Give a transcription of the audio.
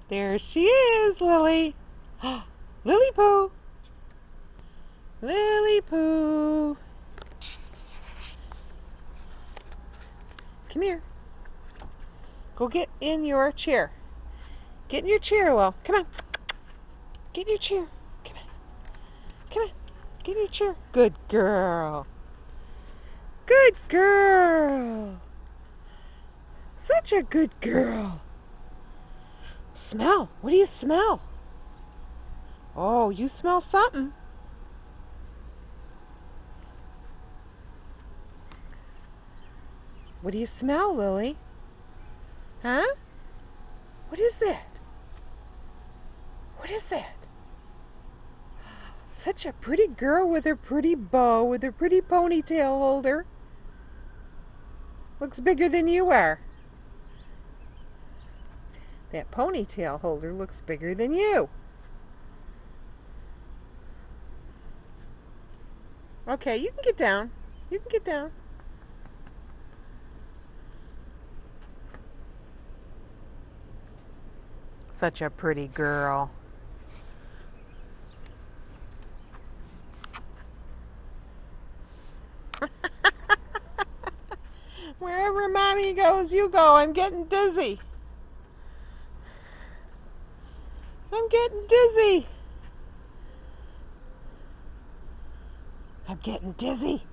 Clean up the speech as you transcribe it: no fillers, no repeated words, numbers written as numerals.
There she is, Lily. Lily Poo. Lily Poo. Come here. Go get in your chair. Get in your chair, Lil. Come on. Get in your chair. Come on. Come on. Get in your chair. Good girl. Good girl. Such a good girl. Smell. What do you smell? Oh, you smell something. What do you smell, Lily? Huh? What is that? What is that? Such a pretty girl with her pretty bow, with her pretty ponytail holder. Looks bigger than you are. That ponytail holder looks bigger than you. Okay, you can get down. You can get down. Such a pretty girl. Wherever Mommy goes, you go. I'm getting dizzy. I'm getting dizzy. I'm getting dizzy.